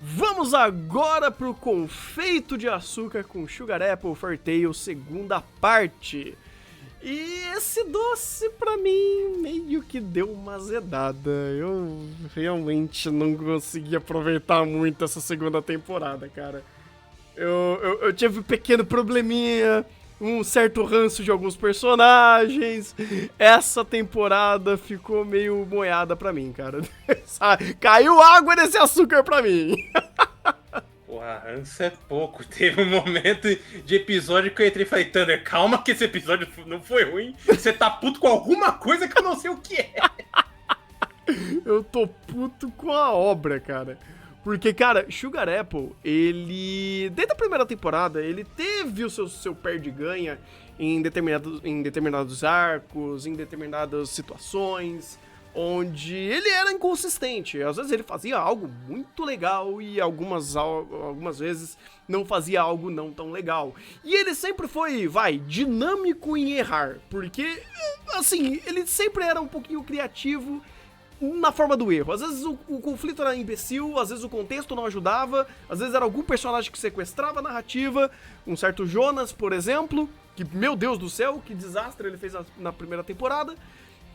Vamos agora pro Confeito de Açúcar com Sugar Apple Fairy Tail, segunda parte. E esse doce pra mim meio que deu uma azedada. Eu realmente não consegui aproveitar muito essa segunda temporada, cara. Eu tive um pequeno probleminha, um certo ranço de alguns personagens. Essa temporada ficou meio moiada pra mim, cara. Caiu água nesse açúcar pra mim. Porra, ranço é pouco. Teve um momento de episódio que eu entrei e falei, Thunder, calma que esse episódio não foi ruim. Você tá puto com alguma coisa que eu não sei o que é. Eu tô puto com a obra, cara. Porque, cara, Sugar Apple, ele... Desde a primeira temporada, ele teve o seu perde-ganha em determinados arcos, em determinadas situações, onde ele era inconsistente. Às vezes ele fazia algo muito legal e algumas vezes não fazia algo não tão legal. E ele sempre foi, dinâmico em errar. Porque, assim, ele sempre era um pouquinho criativo na forma do erro. Às vezes o conflito era imbecil, às vezes o contexto não ajudava, às vezes era algum personagem que sequestrava a narrativa, um certo Jonas, por exemplo, que, meu Deus do céu, que desastre ele fez na primeira temporada.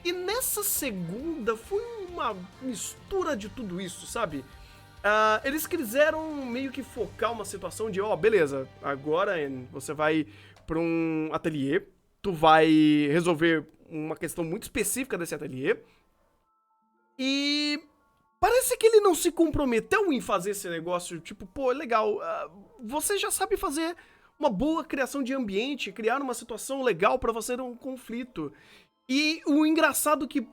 E nessa segunda foi uma mistura de tudo isso, sabe? Eles quiseram meio que focar uma situação de, beleza, agora você vai pra um ateliê, tu vai resolver uma questão muito específica desse ateliê, e parece que ele não se comprometeu em fazer esse negócio, tipo, pô, legal, você já sabe fazer uma boa criação de ambiente, criar uma situação legal pra você ter um conflito. E o engraçado é que,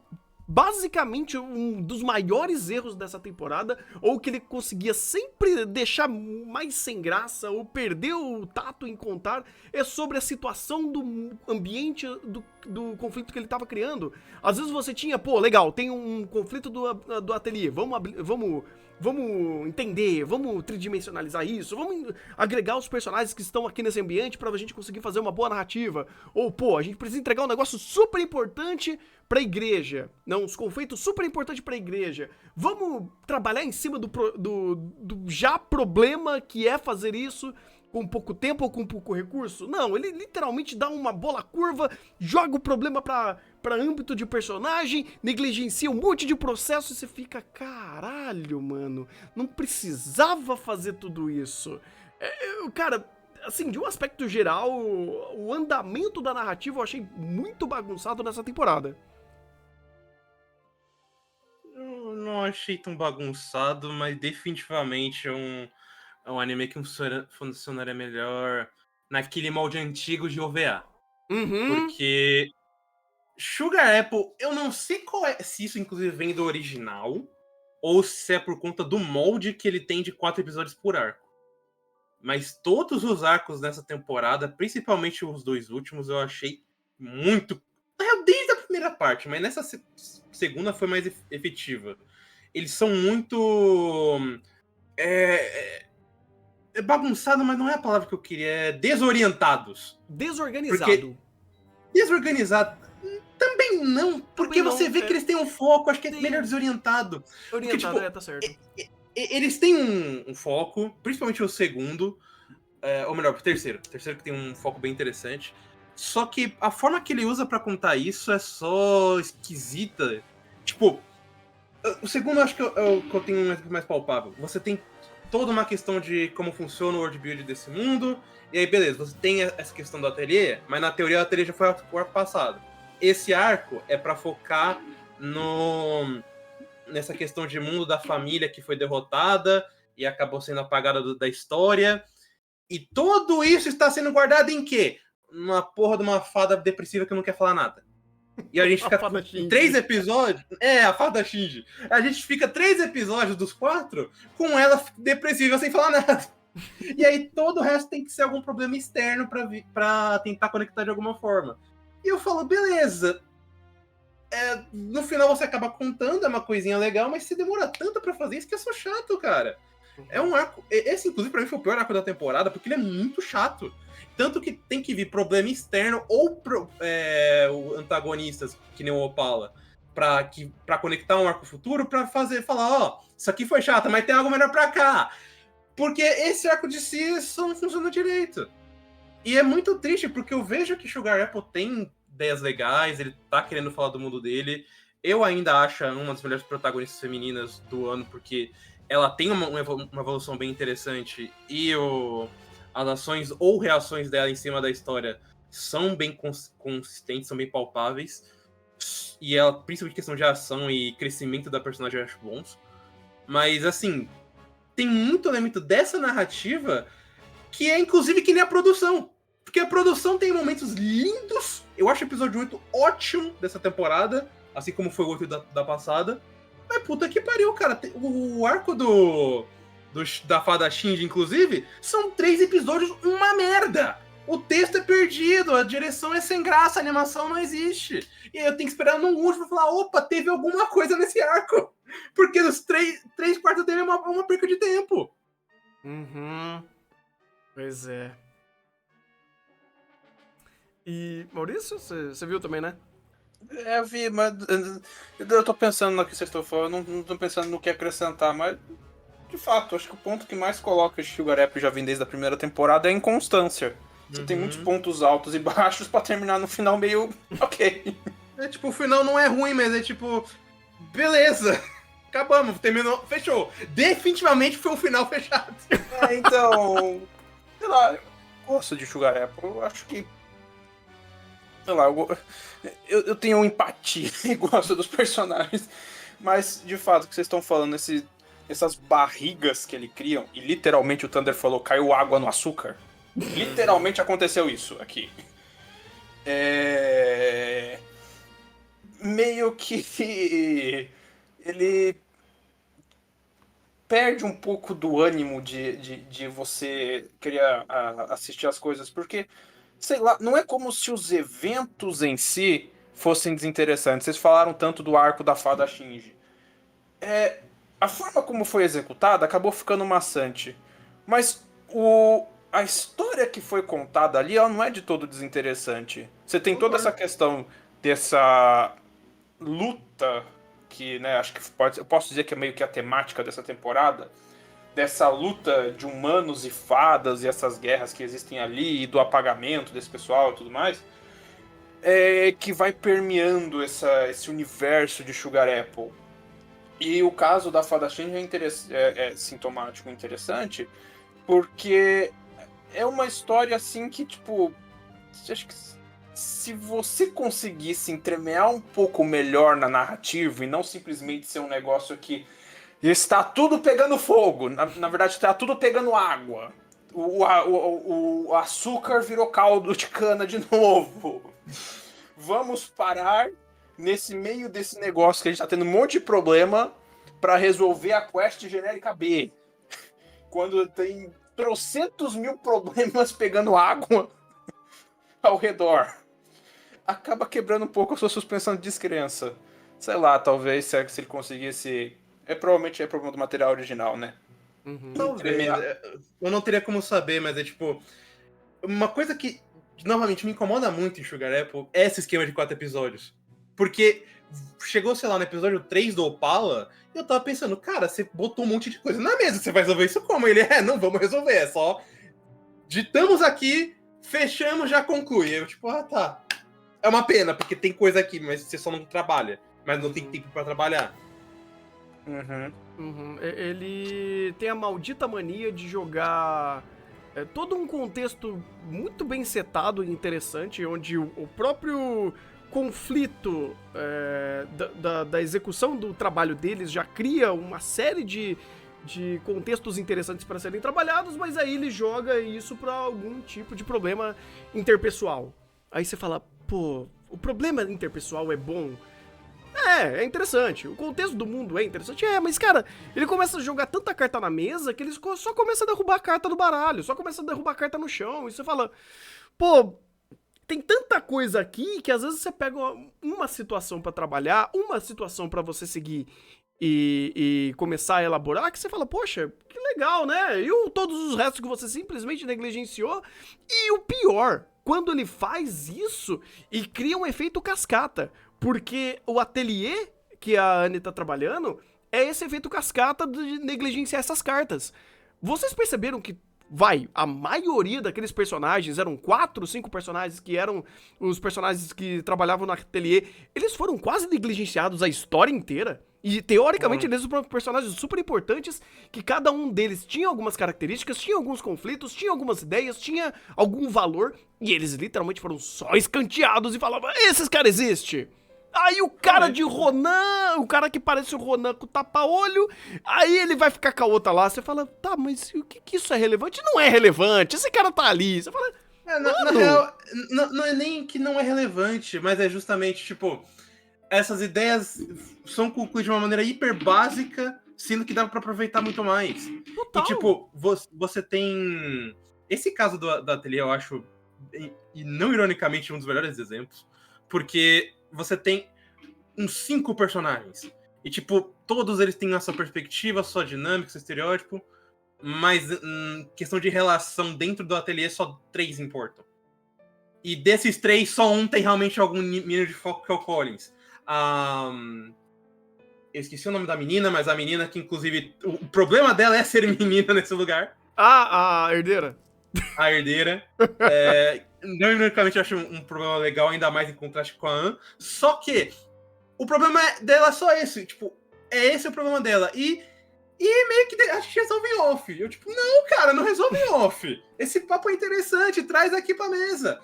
basicamente, um dos maiores erros dessa temporada, ou que ele conseguia sempre deixar mais sem graça, ou perder o tato em contar, é sobre a situação do ambiente do conflito que ele estava criando. Às vezes você tinha, pô, legal, tem um conflito do ateliê, vamos entender, vamos tridimensionalizar isso, vamos agregar os personagens que estão aqui nesse ambiente pra gente conseguir fazer uma boa narrativa. Ou, pô, a gente precisa entregar um negócio super importante pra igreja. Não, os confeitos super importantes pra igreja. Vamos trabalhar em cima do já problema que é fazer isso com pouco tempo ou com pouco recurso? Não, ele literalmente dá uma bola curva, joga o problema pra âmbito de personagem, negligencia um monte de processo e você fica, caralho, mano, não precisava fazer tudo isso. Cara, assim, de um aspecto geral, o andamento da narrativa eu achei muito bagunçado nessa temporada. Eu não achei tão bagunçado, mas definitivamente é um anime que funcionaria melhor naquele molde antigo de OVA. Uhum. Porque Sugar Apple, eu não sei se isso inclusive vem do original, ou se é por conta do molde que ele tem de 4 episódios por arco. Mas todos os arcos dessa temporada, principalmente os 2 últimos, eu achei muito... Desde a primeira parte, mas nessa segunda foi mais efetiva. Eles são muito... É bagunçado, mas não é a palavra que eu queria. É desorientados. Desorganizado. Porque desorganizado também não. Porque Também você não, vê que eles têm um foco. Acho que é tem melhor desorientado. orientado, Porque, tipo, tá certo. eles têm um foco, principalmente o segundo. Ou melhor, o terceiro. O terceiro que tem um foco bem interessante. Só que a forma que ele usa pra contar isso é só esquisita. Tipo, o segundo eu acho que eu tenho um exemplo mais palpável. Você tem toda uma questão de como funciona o world build desse mundo. E aí, beleza, você tem essa questão do ateliê, mas na teoria o ateliê já foi o arco passado. Esse arco é pra focar nessa questão de mundo da família que foi derrotada e acabou sendo apagada da história. E tudo isso está sendo guardado em quê? Uma porra de uma fada depressiva que não quer falar nada. E a gente fica em 3 episódios... a fada Shinji. A gente fica 3 episódios dos 4 com ela depressiva sem falar nada. E aí todo o resto tem que ser algum problema externo pra tentar conectar de alguma forma. E eu falo, beleza. No final você acaba contando, é uma coisinha legal, mas se demora tanto pra fazer isso que é só chato, cara. É um arco... Esse, inclusive, pra mim foi o pior arco da temporada, porque ele é muito chato. Tanto que tem que vir problema externo ou antagonistas, que nem o Opala, pra conectar um arco futuro, pra falar, isso aqui foi chato, mas tem algo melhor pra cá. Porque esse arco de si só não funciona direito. E é muito triste, porque eu vejo que Sugar Apple tem ideias legais, ele tá querendo falar do mundo dele. Eu ainda acho uma das melhores protagonistas femininas do ano, porque ela tem uma evolução bem interessante e as ações ou reações dela em cima da história são bem consistentes, são bem palpáveis. E ela, principalmente questão de ação e crescimento da personagem, eu acho bons. Mas, assim, tem muito elemento dessa narrativa que é, inclusive, que nem a produção. Porque a produção tem momentos lindos. Eu acho o episódio 8 ótimo dessa temporada, assim como foi o 8 da passada. Mas puta que pariu, cara. O arco da Fada Shinji, inclusive, são 3 episódios, uma merda. O texto é perdido, a direção é sem graça, a animação não existe. E aí eu tenho que esperar no último pra falar, opa, teve alguma coisa nesse arco. Porque os 3 quartos dele é uma perca de tempo. Uhum. Pois é. E, Maurício, você viu também, né? Eu vi, mas eu tô pensando no que vocês estão falando, não tô pensando no que acrescentar, mas de fato, acho que o ponto que mais coloca Sugar Apple já vem desde a primeira temporada é a inconstância. Você tem muitos pontos altos e baixos pra terminar no final meio ok. É tipo, o final não é ruim, mas é tipo, beleza, acabamos, terminou, fechou. Definitivamente foi um final fechado. Então, sei lá, eu gosto de Sugar Apple, eu acho que sei lá, eu tenho empatia e gosto dos personagens, mas de fato, o que vocês estão falando, essas barrigas que ele criam, e literalmente o Thunder falou, caiu água no açúcar. Literalmente aconteceu isso aqui. Meio que ele perde um pouco do ânimo de você querer assistir as coisas, porque sei lá, não é como se os eventos em si fossem desinteressantes. Vocês falaram tanto do arco da Fada Shinji. A forma como foi executada acabou ficando maçante. Mas a história que foi contada ali, ela não é de todo desinteressante. Você tem toda essa questão dessa luta que, né, acho que eu posso dizer que é meio que a temática dessa temporada, dessa luta de humanos e fadas e essas guerras que existem ali e do apagamento desse pessoal e tudo mais, que vai permeando esse universo de Sugar Apple. E o caso da Fada Shinji é sintomático, interessante, porque é uma história assim que, tipo, acho que se você conseguisse entremear um pouco melhor na narrativa e não simplesmente ser um negócio que está tudo pegando fogo. Na verdade, está tudo pegando água. O açúcar virou caldo de cana de novo. Vamos parar nesse meio desse negócio que a gente está tendo um monte de problema para resolver a quest genérica B. Quando tem trocentos mil problemas pegando água ao redor. Acaba quebrando um pouco a sua suspensão de descrença. Sei lá, talvez se ele conseguisse... provavelmente é problema do material original, né? Talvez. Eu não teria como saber, mas é tipo... Uma coisa que, novamente, me incomoda muito em Sugar Apple é esse esquema de 4 episódios. Porque chegou, sei lá, no episódio 3 do Opala, e eu tava pensando, cara, você botou um monte de coisa na mesa, você vai resolver isso como? Ele, não, vamos resolver, é só... Ditamos aqui, fechamos, já conclui. Eu, tipo, tá. É uma pena, porque tem coisa aqui, mas você só não trabalha. Mas não tem tempo pra trabalhar. Ele tem a maldita mania de jogar todo um contexto muito bem setado e interessante, onde o próprio conflito da execução do trabalho deles já cria uma série de contextos interessantes para serem trabalhados, mas aí ele joga isso para algum tipo de problema interpessoal. Aí você fala, pô, o problema interpessoal é bom? É interessante. O contexto do mundo é interessante. Mas, cara, ele começa a jogar tanta carta na mesa que ele só começa a derrubar a carta do baralho, só começa a derrubar a carta no chão. E você fala, pô, tem tanta coisa aqui que às vezes você pega uma situação pra trabalhar, uma situação pra você seguir e começar a elaborar, que você fala, poxa, que legal, né? E todos os restos que você simplesmente negligenciou. E o pior, quando ele faz isso e cria um efeito cascata. Porque o ateliê que a Anne tá trabalhando é esse efeito cascata de negligenciar essas cartas. Vocês perceberam que, a maioria daqueles personagens, eram 4, 5 personagens que eram os personagens que trabalhavam no ateliê, eles foram quase negligenciados a história inteira? E, teoricamente, eles são personagens super importantes, que cada um deles tinha algumas características, tinha alguns conflitos, tinha algumas ideias, tinha algum valor, e eles literalmente foram só escanteados e falavam, esses caras existem! Aí o cara de Ronan, o cara que parece o Ronan com tapa-olho, aí ele vai ficar com a outra lá, você fala, tá, mas o que isso é relevante? Não é relevante, esse cara tá ali, você fala... Na real, não é nem que não é relevante, mas é justamente, tipo, essas ideias são concluídas de uma maneira hiper básica, sendo que dá pra aproveitar muito mais. Total. E, tipo, você tem... Esse caso do ateliê, eu acho, e não ironicamente, um dos melhores exemplos, porque você tem uns 5 personagens. E, tipo, todos eles têm a sua perspectiva, a sua dinâmica, seu estereótipo, mas questão de relação dentro do ateliê, só 3 importam. E desses 3, só um tem realmente algum mínimo de foco, que é o Collins. Eu esqueci o nome da menina, mas a menina que, inclusive, o problema dela é ser menina nesse lugar. A herdeira. A herdeira. Não, ironicamente, eu acho um problema legal, ainda mais em contraste com a Anne. Só que o problema dela é só esse. Tipo, é esse o problema dela. E meio que a gente resolve em off. Eu, tipo, não, cara, não resolve em off. Esse papo é interessante, traz aqui pra mesa.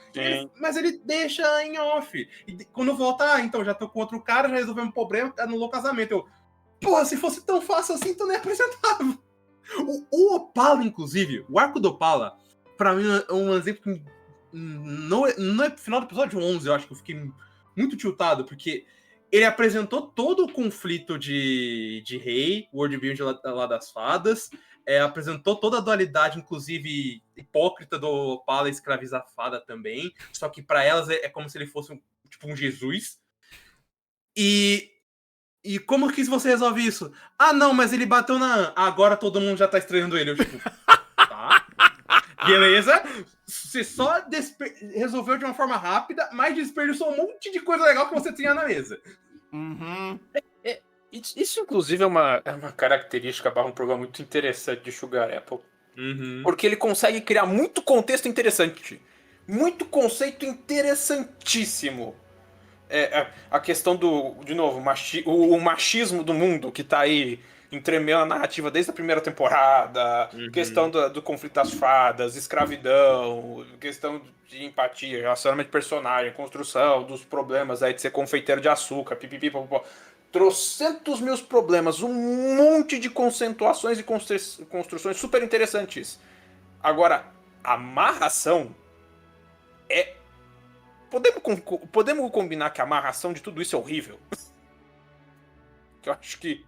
Mas ele deixa em off. E quando volta, então já tô com outro cara, já resolvemos um problema, anulou o casamento. Eu, porra, se fosse tão fácil assim, então nem apresentava. O Opala, inclusive, o arco do Opala, pra mim é um exemplo que no final do episódio 11, eu acho que eu fiquei muito tiltado, porque ele apresentou todo o conflito de rei, o worldbuilding lá das fadas, apresentou toda a dualidade, inclusive hipócrita do Opala escravizar a fada também, só que pra elas é como se ele fosse um Jesus. E como que você resolve isso? Ah, não, mas ele bateu na Anne. Agora todo mundo já tá estranhando ele. Eu, tipo, tá. Beleza. Você só resolveu de uma forma rápida, mas desperdiçou um monte de coisa legal que você tinha na mesa. Uhum. Isso, inclusive, é uma característica barra um programa muito interessante de Sugar Apple. Uhum. Porque ele consegue criar muito contexto interessante. Muito conceito interessantíssimo. A questão de novo, o machismo do mundo que tá aí entremeando a narrativa desde a primeira temporada, questão do conflito das fadas, escravidão, questão de empatia, relacionamento de personagem, construção dos problemas aí de ser confeiteiro de açúcar, pipipipopopó. Trocentos mil problemas, um monte de conceituações e construções super interessantes. Agora, a amarração é... Podemos combinar que a amarração de tudo isso é horrível? Eu acho que...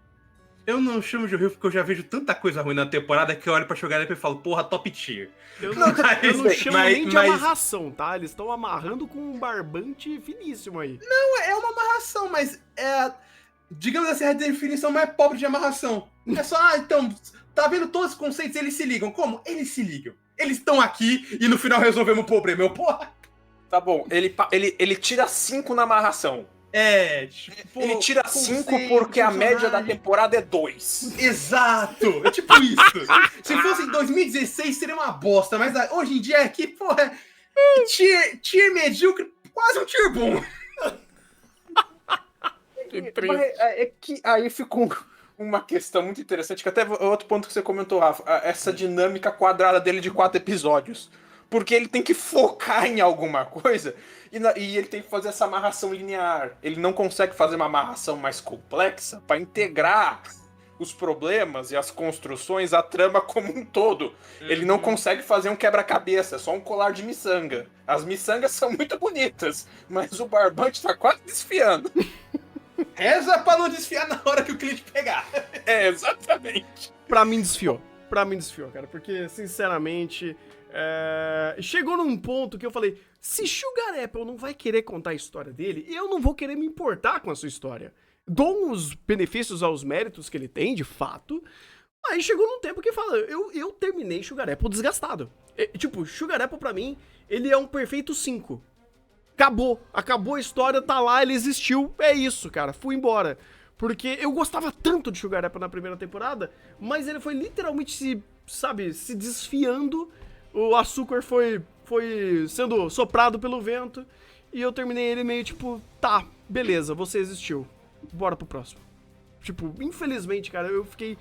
Eu não chamo de horrível porque eu já vejo tanta coisa ruim na temporada que eu olho pra Sugar Apple e falo, porra, top tier. Eu não chamo nem de amarração, tá? Eles estão amarrando com um barbante finíssimo aí. Não, é uma amarração, mas digamos assim, a definição mais pobre de amarração. É só, então, tá vendo todos os conceitos, eles se ligam. Como? Eles se ligam. Eles estão aqui e no final resolvemos o problema. Porra! Tá bom, ele tira 5 na amarração. Ele tira 5 porque a média da temporada é 2. Exato! É tipo isso. Se fosse em 2016 seria uma bosta, mas hoje em dia é aqui, porra, tier medíocre, quase um tier bom. É que aí ficou uma questão muito interessante, que até outro ponto que você comentou, Rafa, essa dinâmica quadrada dele de 4 episódios. Porque ele tem que focar em alguma coisa e ele tem que fazer essa amarração linear. Ele não consegue fazer uma amarração mais complexa para integrar os problemas e as construções, a trama como um todo. Ele não consegue fazer um quebra-cabeça, só um colar de miçanga. As miçangas são muito bonitas, mas o barbante tá quase desfiando. Reza pra não desfiar na hora que o cliente pegar. Exatamente. Pra mim desfiou, cara, porque, sinceramente... chegou num ponto que eu falei, se Sugar Apple não vai querer contar a história dele, eu não vou querer me importar com a sua história. Dou os benefícios aos méritos que ele tem, de fato, aí chegou num tempo que fala, eu terminei Sugar Apple desgastado. Sugar Apple pra mim, ele é um perfeito 5. Acabou a história, tá lá, ele existiu, é isso, cara, fui embora. Porque eu gostava tanto de Sugar Apple na primeira temporada, mas ele foi literalmente se sabe, se desfiando, o açúcar foi sendo soprado pelo vento, e eu terminei ele meio tipo, tá, beleza, você existiu, bora pro próximo. Tipo, infelizmente, cara, eu fiquei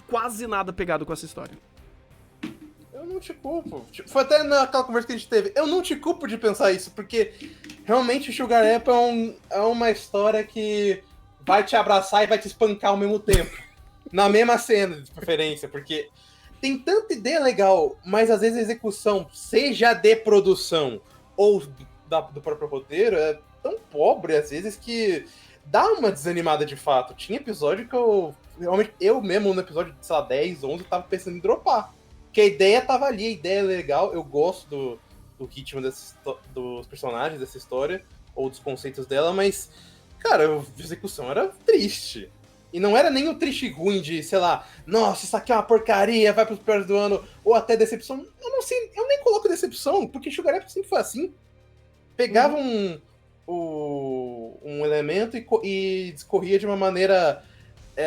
quase nada pegado com essa história. Eu não te culpo. Foi até naquela conversa que a gente teve. Eu não te culpo de pensar isso, porque realmente o Sugar Apple é uma história que vai te abraçar e vai te espancar ao mesmo tempo. Na mesma cena, de preferência, porque tem tanta ideia legal, mas às vezes a execução, seja de produção ou do próprio roteiro, é tão pobre às vezes que dá uma desanimada de fato. Tinha episódio que eu mesmo no episódio, sei lá, 10, 11, eu tava pensando em dropar. Porque a ideia tava ali, a ideia é legal, eu gosto do ritmo dos personagens dessa história, ou dos conceitos dela, mas, cara, a execução era triste. E não era nem o triste ruim de, sei lá, nossa, isso aqui é uma porcaria, vai pros piores do ano, ou até decepção. Eu não sei, eu nem coloco decepção, porque Sugar Apple sempre foi assim. Pegava um elemento e discorria de uma maneira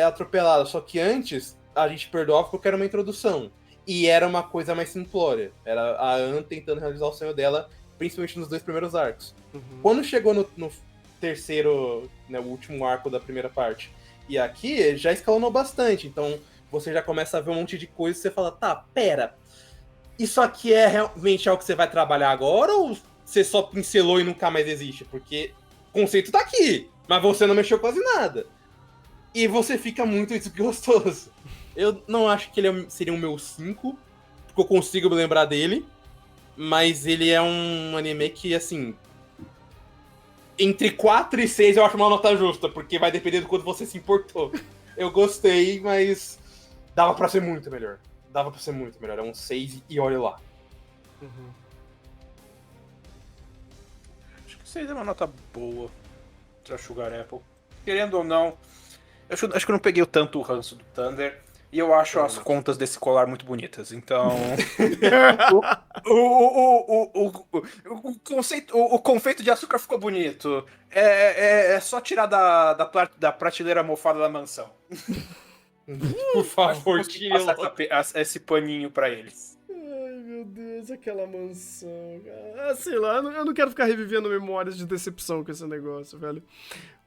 atropelada. Só que antes, a gente perdoava porque era uma introdução. E era uma coisa mais simplória. Era a Anne tentando realizar o sonho dela, principalmente nos 2 primeiros arcos. Quando chegou no terceiro, né, o último arco da primeira parte, e aqui já escalonou bastante. Então você já começa a ver um monte de coisa e você fala, tá, pera, isso aqui é realmente algo que você vai trabalhar agora ou você só pincelou e nunca mais existe? Porque o conceito tá aqui, mas você não mexeu quase nada. E você fica muito desgostoso. Eu não acho que ele seria o meu 5, porque eu consigo me lembrar dele, mas ele é um anime que, assim, entre 4 e 6 eu acho uma nota justa, porque vai depender do quanto você se importou. Eu gostei, mas dava pra ser muito melhor. Dava pra ser muito melhor. É um 6 e olha lá. Acho que 6 é uma nota boa pra Sugar Apple. Querendo ou não, acho que eu não peguei tanto o ranço do Thunder. E eu acho as contas desse colar muito bonitas. Então. o conceito, o confeito de açúcar ficou bonito. É só tirar da prateleira mofada da mansão. Por favor, Acho que tire logo. esse paninho pra eles. Ai, meu Deus, aquela mansão, cara. Ah, sei lá, eu não quero ficar revivendo memórias de decepção com esse negócio, velho.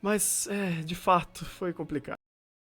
Mas, de fato, foi complicado.